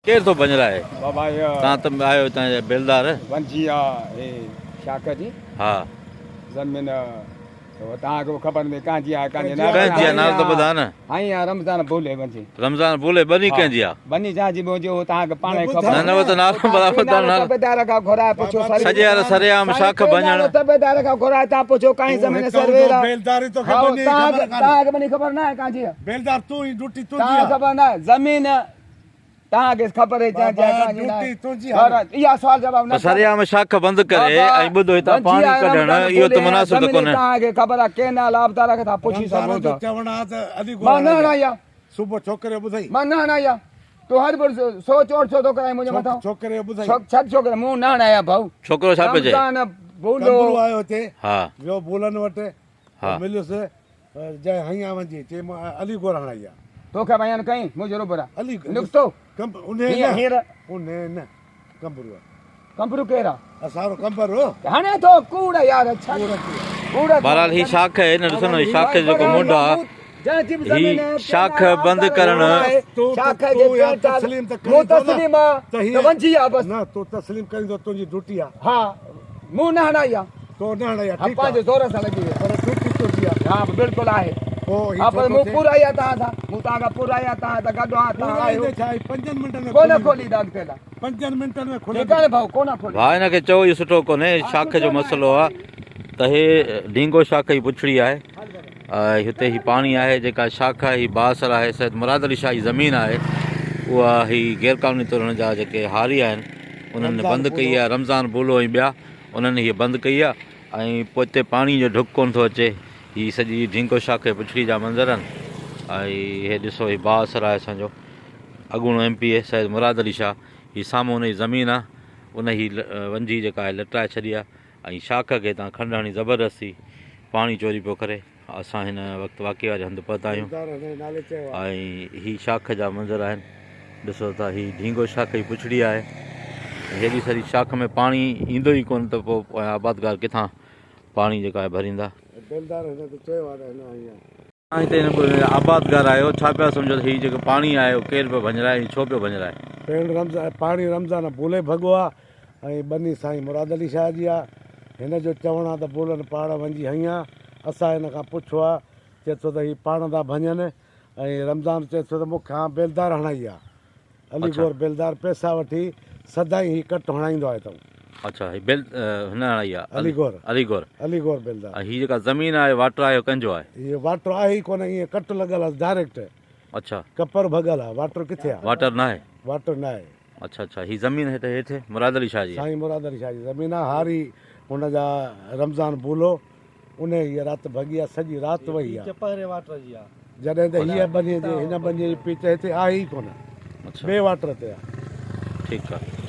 केर तो बन रहा है बाबा ये तव्हां त आहियो हितां जा बेलदार वंजी आहे हे शाख जी हा ज़मीन तव्हांखे ख़बर में कांजी आहे कांजी कंहिंजी आहे नालो त ॿुधायो न हाई रमज़ान बोले वंजी रमज़ान बोले बनी कंहिंजी आहे बनी जहाँजी मुंहिंजो तव्हांखे पाण ई न ख़बर न उहो त नालो बराबरि तव्हां नालो तबेदार खां घुराए पुछो सॼे यार सरेआम शाख भञण तबेदार खां घुराए तव्हां पुछो काई ज़मीन सर्वे बेलदारी तो खबर नहीं तव्हांखे बनी ख़बर न आहे कांजी बेलदार तू ही ड्यूटी तू तव्हांखे ख़बर न आहे ज़मीन तव्हांखे ख़बर आहे कांजी ड्यूटी तुझी इहा सवाल जवाब न सरेआम शाख बंदि करे ऐं ॿुधो हितां पाणी कढण इहो त मुनासिब त कोन्हे तव्हांखे ख़बर आहे केनाल आबदार खे तव्हां पुछी सघो था चवणा त अली मां न हणाया सुबह छोकरे बुधाई मां न हणाया तूं हर बार सोच और छो थो कराए मुंहिंजे मथां छोकरे बुधाई छा छोकिरे मूं न हणाया भाऊ छोकिरो छा पियो चए रमज़ान बोलो कंबरू आयो थे हा जो बोलन वटे हा। मिलियोसि जय हइया वंजी चे अली गोर हणाया तोखे बयान कई मुंहिंजो रोबर आहे अली निकितो कंब उन्हें हीअं हींअर उन्हें न कंबरू कंपरू केरु आहे असारो कंबरू हाणे तो कूड़ यार छा कूड़ बहरहाल ही शाख आहे न ॾिसो न ही शाख जो जेको मुंड आहे ही शाख बंदि करणु शाख तू जे या पेट तस्लीम त मो तस्लीम त हीअं- त वंजी आहे बस न तू तस्लीम करी तो तुझी ड्यूटी आ हा मूं न हणाया तो न हणाया हा ठीक पंहिंजे ज़ोर सां लॻी वियो पर ड्यूटी तुझी आ हा बिल्कुलु आहे ओ ही हा पर मूं पूरा आया तव्हां सां मूं तव्हांखां पूरा आया तव्हां सां गॾु आहियां तव्हां आयो 5 मिनटन में कोन खोली दाग ते 5 मिनटन में खुले ठीकु आहे भाऊ कोन खोली भाउ हिनखे चओ इहो सुठो कोन्हे शाख जो मसइलो आहे त हे ढींगो शाख जी पुछड़ी आहे हिते ही पाणी आहे जेका शाख आहे ही बासर आहे सैयद मुराद अली शाह जी ज़मीन आहे उहा ही गैर क़ानूनी तौर जा जेके हारी आहिनि उन्हनि बंदि कई आहे रमज़ान बोलो ऐं ॿिया उन्हनि हीअ बंदि कई आहे ऐं पोइ हिते पाणी जो ढुक कोन थो अचे हीअ सॼी ढींगो शाख पुछड़ी जा मंज़र आहिनि ऐं हे ॾिसो ही बासर आहे असांजो अॻूणो MP आहे सैयद मुराद अली शाह हीअ साम्हूं हुनजी ज़मीन आहे उन ही वंजी जेका आहे लटाए छॾी आहे ऐं शाख खे तव्हां खंड हणी ज़बरदस्ती पाणी चोरी पियो करे असां हिन वक़्तु वाक़िए वारे हंधि पहुता आहियूं ऐं ही शाख जा मंज़र आहिनि ॾिसो था ही ढींगो शाख जी पुछड़ी आहे हेॾी सारी शाख में पाणी ईंदो ई कोन त पोइ आबादगार किथां पाणी जेका आहे भरींदा बेलदार है तो चयो वाला है ना हइया तव्हां हिते हिन आबादगार आहियो छा पिया सम्झो हीउ जेको पाणी आहे केरु पियो भञराए छो पियो भञराए पेड़ रमज़ान पाणी रमज़ान बोले भॻो आहे ऐं बनी साईं मुराद अली शाह जी आहे हिन जो चवणु आहे त बोलन पाण वञी हइया असां हिन खां पुछो आहे चए थो त हीअ पाण था भञनि ऐं रमज़ान चए थो त मूंखां बेलदार हणाई आहे अली गोर बेलदार पैसा वठी सदाईं हीअ कट हणाईंदो आहे अथऊं अच्छा ही बेल हिन हणाई आहे अली गोर अली गोर बेलदार ऐं हीअ जेका ज़मीन आहे वाटर आहे कंहिंजो आहे हीअ वाटर आहे ई कोन ईअं कट लॻल आहे डायरेक्ट अच्छा कपर भॻल आहे वाटर किथे आहे वाटर न आहे वाटर न आहे अच्छा अच्छा ही ज़मीन हिते हेठि मुराद अली शाह जी आहे साईं मुराद अली शाह जी ज़मीन आहे हारी हुनजा रमज़ान बोलो उन हीअ राति भॻी आहे सॼी राति वही आहे जॾहिं त हीअ बनी जे हिन बनी जी पिच हिते आहे ई कोन अच्छा ॿिए वाटर ते आहे ठीकु आहे